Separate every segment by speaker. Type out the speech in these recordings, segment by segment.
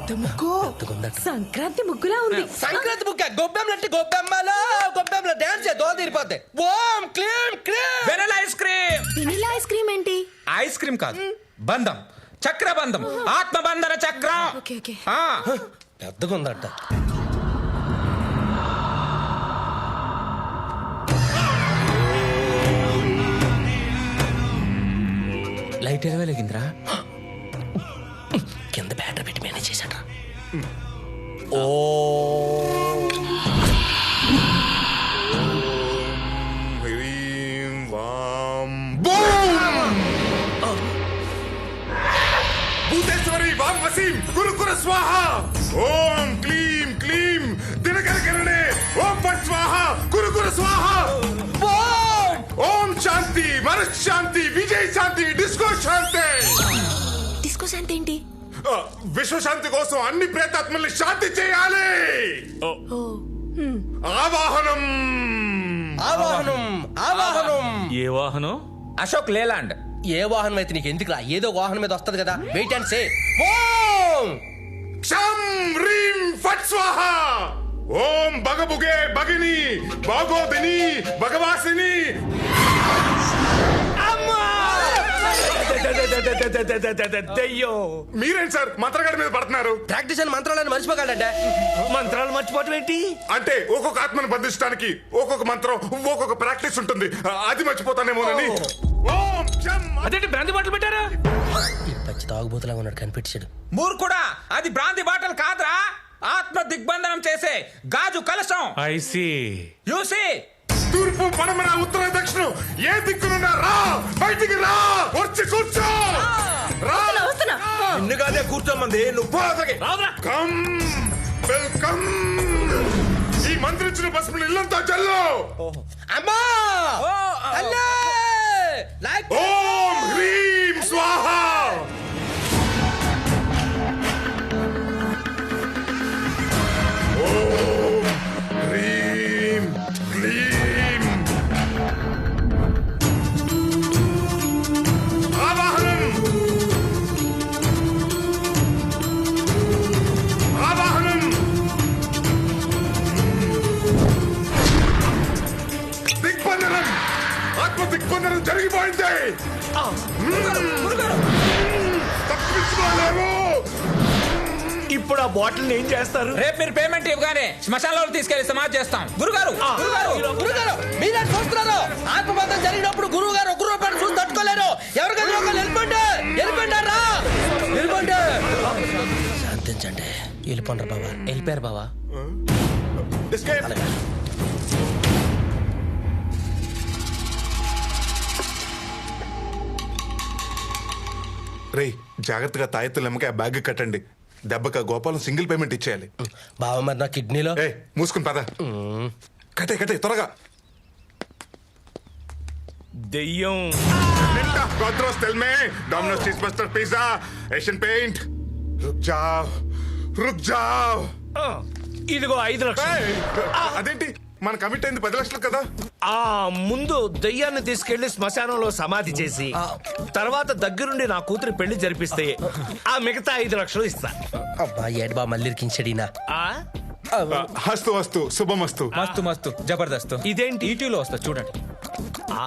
Speaker 1: పెద్ద ముగ్గు సంక్రాంతి ముగ్గులా ఉంది.
Speaker 2: సంక్రాంతి ముక్క గొబ్బెమ్మలంటే గొబ్బెమ్మల డాన్స్ దోల తీరిపోతాయి. ఓం క్లీం క్లీం.
Speaker 3: వెనలా ice cream.
Speaker 1: Vanilla ice cream ఏంటి?
Speaker 3: ఐస్ క్రీమ్ కాదు, బంధం, చక్రబంధం, ఆత్మబంధన చక్రం.
Speaker 1: Okay okay.
Speaker 3: ఆ,
Speaker 2: పెద్దగా ఉందట.
Speaker 3: లైట్ ఎలా వెలిగిందిరా?
Speaker 2: కింద బ్యాటర్ పెట్టి మేనేజ్ చేశాడ. ఓ
Speaker 4: హ్రీం వాం బూమ్. భూతేశ్వరి వాం వసీం కురు స్వాహ. ఓం క్లీం క్లీం దినకరకరణే ఓం ఫట్ స్వాహ కురు స్వాహ. ఓం శాంతి మనశ్శాంతి విజయ శాంతి డిస్కో శాంతి.
Speaker 1: డిస్కో శాంతి ఏంటి?
Speaker 4: విశ్వశాంతి కోసం అన్ని ప్రేతాత్మల్ని శాంతి చేయాలి.
Speaker 1: ఓ
Speaker 4: ఆవాహనం
Speaker 2: ఆవాహనం ఆవాహనం.
Speaker 5: ఏ వాహనం?
Speaker 3: అశోక్ లేలాండ్.
Speaker 2: ఏ వాహనం అయితే నీకు ఎందుకురా? ఏదో వాహనం మీద వస్తది కదా. Wait and say. ఓం
Speaker 4: క్షం హ్రీం ఫట్ స్వాహ. ఓం బగబుగే భగిని భాగోదిని భగవాసిని.
Speaker 5: దెయ్యం.
Speaker 4: మీరేంటి సార్ మంత్రగాడి మీద పడుతున్నారు?
Speaker 2: ప్రాక్టీస్ అని మంత్రాలను మర్చిపోగలంటే.
Speaker 5: మంత్రాలు మర్చిపోవటం ఏంటి?
Speaker 4: అంటే ఒక్కొక్క ఆత్మను బంధించడానికి ఒక్కొక్క మంత్రం ఒక్కొక్క ప్రాక్టీస్ ఉంటుంది. అది మర్చిపోతానేమోనని. ఓం క్షం.
Speaker 5: అదేంటి బ్రాంతి బాటలు పెట్టారా?
Speaker 2: పచ్చి తాగుబోతులాగా ఉన్నాడు కనిపించాడు.
Speaker 3: మూర్ఖుడా, అది బ్రాంతి బాటల్ కాదురా, ఆత్మ దిగ్బంధనం చేసే గాజు కలశం.
Speaker 5: ఐసి.
Speaker 3: యూసి.
Speaker 4: తూర్పు పడమర ఉత్తర దక్షిణం ఏ దిక్కునున్నా రా, బయటికి రా, వచ్చి కూర్చో. రా.
Speaker 1: వస్తున్నా.
Speaker 4: నిన్నుగానే కూర్చోమంది. నువ్వు కమ్ వెల్కమ్. ఈ మంత్రించిన బస్సులు ఇల్లంతా జల్లు.
Speaker 2: అమ్మా తల్లి! లైక్
Speaker 4: ఓం హ్రీం స్వాహ. ఓం హ్రీం క్లీం. ఆవాహనం ఆవాహనం. దిగ్బంధనం ఆత్మ దిగ్బంధనం జరిగిపోయింది. తప్పించుకోలేము.
Speaker 5: ఇప్పుడు ఆ బాటిల్ ఏం చేస్తారు?
Speaker 3: రేపు మీరు పేమెంట్ ఇవ్వగానే శ్మశానంలో తీసుకెళ్లి సమాధి చేస్తాం. గురుగారు,
Speaker 2: గురుగారు మీరే చూస్తున్నారు. ఆత్మబంధం జరిగినప్పుడు గురువు గారు ఒక రూపాయలు చూసి తట్టుకోలేరు. ఎవరికైనా ఒకరు వెళ్ళిపోండి. వెళ్ళిపోండారా? వెళ్ళిపోండి. శాంతించండి. వెళ్ళిపోండ్రా బాబా. వెళ్ళిపోయారు బాబా.
Speaker 4: Escape. రేయ్ జాగ్రత్తగా తాయెత్తులు నమ్మక బ్యాగ్ కట్టండి. దెబ్బక గోపాలం సింగిల్ పేమెంట్ ఇచ్చేయాలి.
Speaker 2: బావ మరి నా కిడ్నీలో.
Speaker 4: ఏ మూసుకుని పద. కట్టే త్వరగా.
Speaker 5: దెయ్యం.
Speaker 4: గోద్రోస్ tell me Domino's cheese burst pizza Asian paint. రుక్ జావ్.
Speaker 5: ఇదిగో 5 లక్షలు.
Speaker 4: అదేంటి మన కమిట్ అయింది 10 లక్షలు కదా.
Speaker 5: ఆ ముందు దెయ్యాన్ని తీసుకెళ్లి శ్మశానంలో సమాధి చేసి తర్వాత దగ్గరుండి నా కూతురు పెళ్లి జరిపిస్తే ఆ మిగతా 5 లక్షలు ఇస్తా.
Speaker 2: అబ్బా ఏడు బా మళ్ళీ ఇరికించడినా.
Speaker 5: ఆ?
Speaker 4: హస్తు వస్తు శుభమస్తు.
Speaker 3: మస్తు మస్తు జబర్దస్త్.
Speaker 5: ఇదేంటి?
Speaker 3: ఈటీవీలో వస్తా చూడండి.
Speaker 5: ఆ?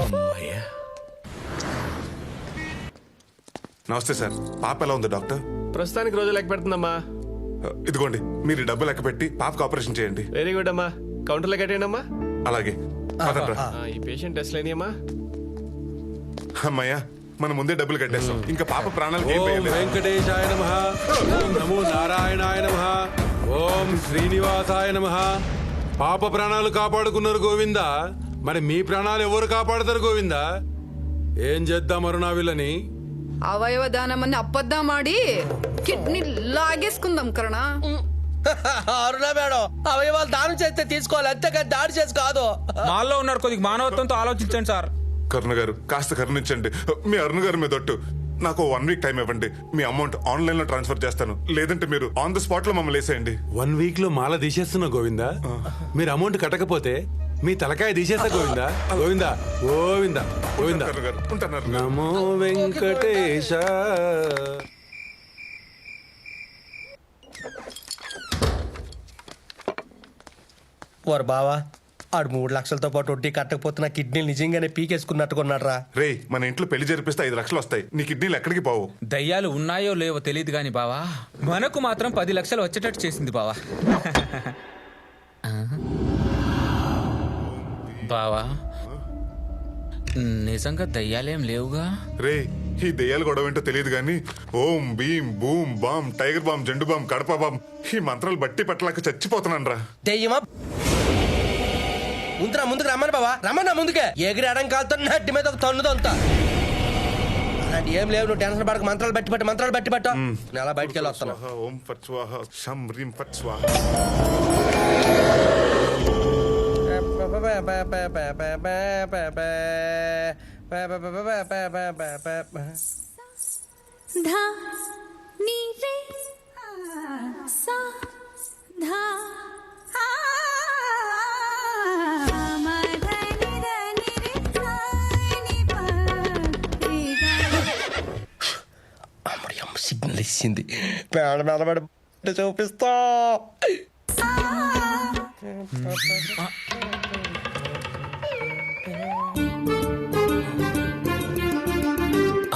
Speaker 5: అమ్మయ్య.
Speaker 4: నమస్తే సార్. పాప ఎలా ఉంది డాక్టర్?
Speaker 6: ప్రస్తుతానికి రోజు లెక్క పెడుతుందమ్మా.
Speaker 4: ఇదిగోండి మీరు డబ్బు లెక్క పెట్టి పాపకు ఆపరేషన్ చేయండి.
Speaker 6: వెరీ గుడ్ అమ్మా. కౌంటర్లో కట్టేయండి అమ్మా.
Speaker 4: అలాగే పదండ్రా.
Speaker 6: ఈ పేషెంట్ టెస్ట్ లేనియమ్మా.
Speaker 4: అమ్మయ్యా మనం ముందే డబ్బులు కట్టేస్తాం. ఇంకా పాప ప్రాణాలకు ఏం
Speaker 7: ఓం
Speaker 4: భయం లేదు.
Speaker 7: వెంకటేశాయ నమః. ఓం నమో నారాయణాయ నమః. ఓం శ్రీనివాసాయ నమః. పాప ప్రాణాలు కాపాడుకున్నారు గోవిందా, మరి మీ ప్రాణాలు ఎవరు కాపాడతారు గోవిందా? ఏం చేద్దాం అరుణా వీళ్ళని?
Speaker 8: ಅವಯವ ದಾನಮನ್ನ ಅಪ್ಪದ್ದ ಮಾಡಿ కిడ్నీ లాగేసుకుందాం కరుణ.
Speaker 2: అరుణా మేడం అవయవాలు దానం చేస్తే తీసుకోవాలి, అంతేకాని దాడి చేసి కాదు.
Speaker 3: మాల్లో ఉన్నారు, కొద్దిగా మానవత్వంతో ఆలోచించండి సార్.
Speaker 4: కరుణ గారు కాస్త కరుణించండి. మీ అరుణ గారి మీద ఒట్టు. నాకు 1 వీక్ టైం ఇవ్వండి. మీ అమౌంట్ ఆన్లైన్ లో ట్రాన్స్ఫర్ చేస్తాను. లేదంటే మీరు ఆన్ ద స్పాట్ లో మమ్మల్ని వేసేయండి.
Speaker 7: 1 వీక్ లో మాల తీసేస్తున్నా గోవిందా. మీరు అమౌంట్ కట్టకపోతే మీ తలకాయ తీసేస్తా గోవిందా. గోవిందా గోవిందా గోవిందా.
Speaker 4: కరుణ గారు ఉంటాను.
Speaker 7: నమో వెంకటేశ.
Speaker 2: వారు బావా ఆడు 3 లక్షలతో పాటు వడ్డీ కట్టకపోతే నా కిడ్నీలు నిజంగానే పీకేసుకున్నట్టుకున్నాడు రా.
Speaker 4: రే మన ఇంట్లో పెళ్లి జరిపిస్తే 5 లక్షలు వస్తాయి. నీ కిడ్నీలు ఎక్కడికి పోవు.
Speaker 3: దయ్యాలు ఉన్నాయో లేవో తెలియదు గాని బావా మనకు మాత్రం 10 లక్షలు వచ్చేటట్టు చేసింది బావా. బావా నిజంగా దయ్యాలేం లేవుగా?
Speaker 4: రే ఈ దెయ్యాలు గొడవ ఏంటో తెలియదు కానీ Om Bheem boom balm tiger balm Zandu balm Kadapa balm ఈ మంత్రాలు బట్టి పట్టలేక చచ్చిపోతున్నాను రా.
Speaker 2: దెయ్యమా ముందుకు రమ్మని బావా రమ్మన్నా ముందుకే ఎగిరి అడం కాలుతో నడ్డి మీద ఒక తన్నుదో అంతా అలాంటి ఏం లేవు. నువ్వు టెన్షన్ పడక మంత్రాలు బట్టి పట్టు నేను అలా బయటికి వెళ్ళి వస్తాను.
Speaker 4: స్వాహ ఓం ఫట్ స్వాహ శం హ్రీం ఫట్ స్వాహ.
Speaker 1: धा नी रे सा धा मा धा नी रे सा नी पा रे
Speaker 2: అమ్మడి సిగ్నల్ ఇచ్చింది. పేడ మీద పడి చూపిస్తా.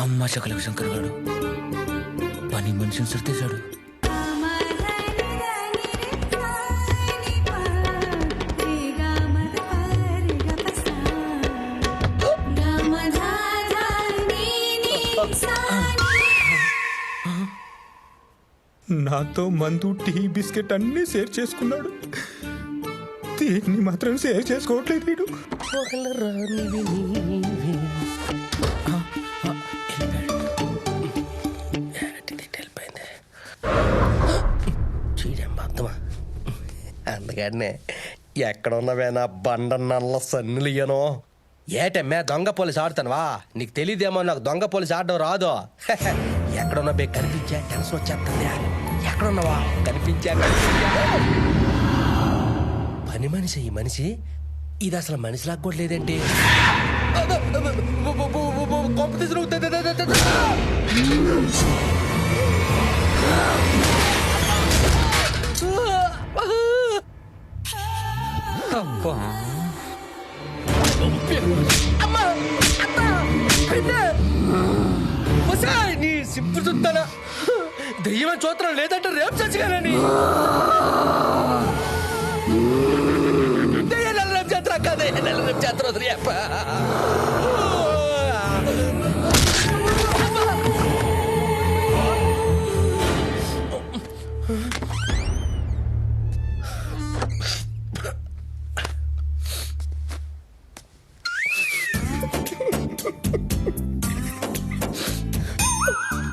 Speaker 3: అమ్మ చకలకు శంకర్ గాడు పని మనిషిని సర్దేశాడు. నాతో మందు టీ బిస్కెట్ అన్ని షేర్ చేసుకున్నాడు. దీన్ని మాత్రం షేర్ చేసుకోవట్లేదు వీడు.
Speaker 2: అందుకనే ఎక్కడ ఉన్నవేనా బండ నల్ల సన్నులియనో ఏటమ్మే దొంగ పోలీస్ ఆడుతానువా? నీకు తెలియదేమో నాకు దొంగ పోలీస్ ఆడడం రాదు. ఎక్కడున్నా బే కనిపించా టెన్షన్ వచ్చేస్తుంది. ఎక్కడున్నావా కనిపించా పని మనిషి ఈ మనిషి ఇది అసలు మనిషిలాగా కూడా లేదేంటి? కొంప
Speaker 3: అబ్బా
Speaker 2: నీ సింపుల్ చూస్తానా దెయ్యం చూత్రం లేదంటే రేపు చచ్చిగానని రేపు చేత్ర కదే రేపు చేత్ర రేప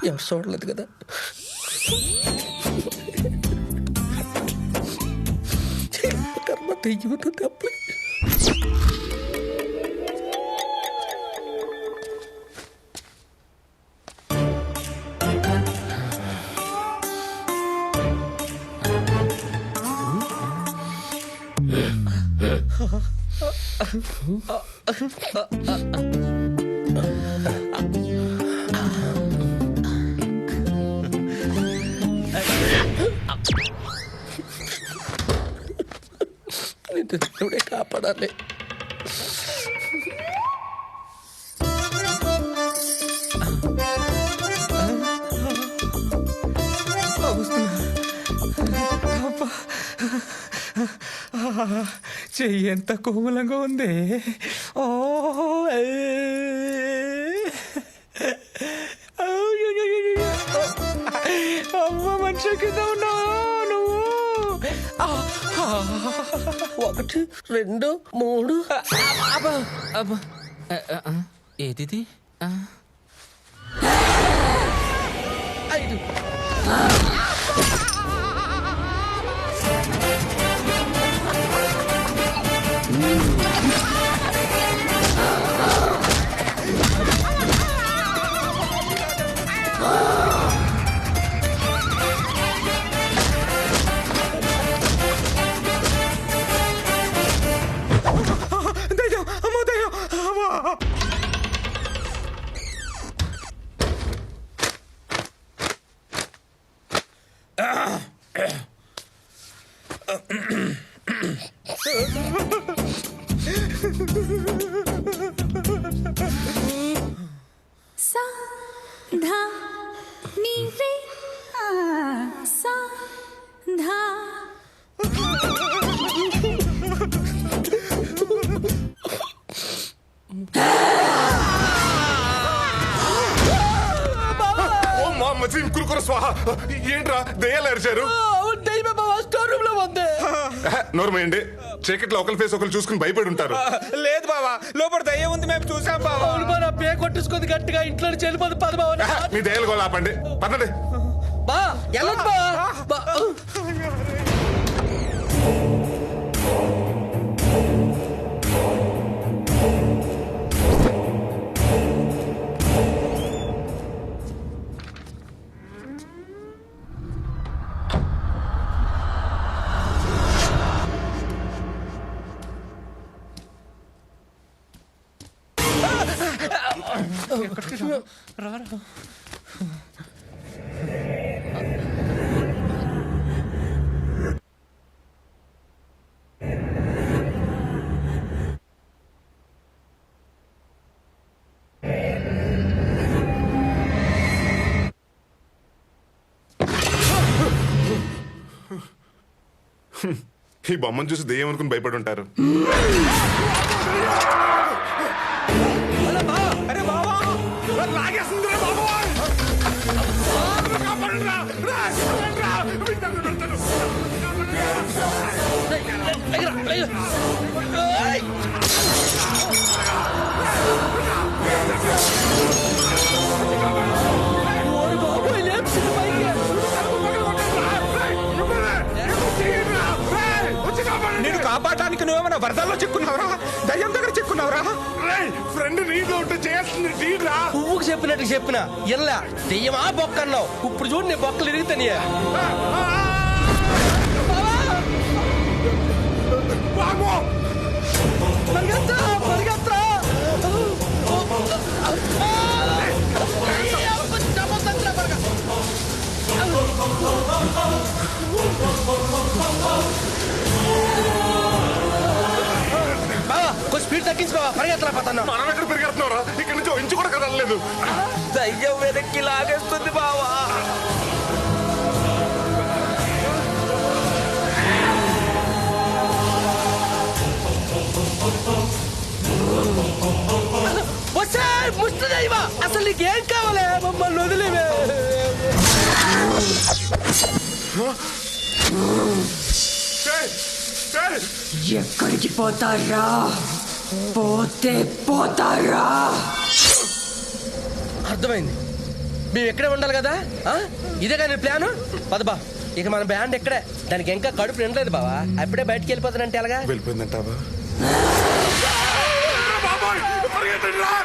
Speaker 2: ఎవరు చూడలేదు కదా. కర్మ తెయ్యదు తప్ప. దేవుడే కాపాడాలి.
Speaker 3: చెయ్యి ఎంత కోమలంగా ఉంది. ఓ అమ్మ మనిషి కింద ఉన్నావు నువ్వు.
Speaker 2: 1 2 3
Speaker 3: ఏది
Speaker 2: 5
Speaker 3: ఆ
Speaker 1: సా ధా నీ రే సా ధా
Speaker 4: ఓం మాం వసీం కురుకుర స్వాహ ఏంట్రా దయ్యాలు అరిచారు
Speaker 2: దయ్యమే బావా స్టోర్ రూమ్ లో ఉంది.
Speaker 4: నోర్మేయండి చీకట్లో ఒకరి ఫేస్ ఒకరు చూసుకుని భయపడి ఉంటారు.
Speaker 3: లేదు బావా లోపల దయ్యం ఉంది మేము చూసాం బావా.
Speaker 2: అవును బా, నా పే కొట్టేసుకుంది గట్టిగా ఇంట్లో నుంచి వెళ్ళిపోదు పద బావ.
Speaker 4: మీ దయ్యాలు గోల ఆపండి పదండి.
Speaker 2: బా వెళ్ళదు బా.
Speaker 4: ఈ బొమ్మను చూసి దెయ్యం అనుకుని భయపడి ఉంటారు.
Speaker 3: అరే బావా నేను కాపాడటానికి నువ్వేమైనా వరదల్లో చిక్కున్నావురా దయ్యం దగ్గర చిక్కున్నావురా.
Speaker 4: ఫ్రెండ్ నీతో ఉంటే చేయాల్సింది డీడ్రా.
Speaker 2: పువ్వుకు చెప్పినట్టు చెప్పిన ఇలా దెయ్యమా బొక్క అన్నావు. ఇప్పుడు చూడు నీ బొక్కలు ఇరుగుతాయి. బావా కొంచెం స్పీడ్ తగ్గించు బావా, పరిగెత్తలా పోతున్నా.
Speaker 4: మనం ఎక్కడ పెరిగెడుతున్నారా? ఇక్కడ నుంచి ఇంచు కూడా కదలలేదు.
Speaker 2: దయ్యం వెనక్కి లాగేస్తుంది బావా. ముష్టి దయ్యమా, అసలు నీకేం కావాలి? మమ్మల్ని వదిలేవే.
Speaker 9: ఎక్కడికి పోతారా పోతే పోతారా.
Speaker 2: అర్థమైంది, మేము ఎక్కడే ఉండాలి కదా. ఇదే కానీ ప్లాను. పద బా, ఇక మన బ్యాండ్ ఎక్కడే. దానికి ఇంకా కడుపు నిండలేదు బావా, అప్పుడే బయటికి వెళ్ళిపోతానంటే ఎలాగా.
Speaker 4: వెళ్ళిపోయిందంటావా?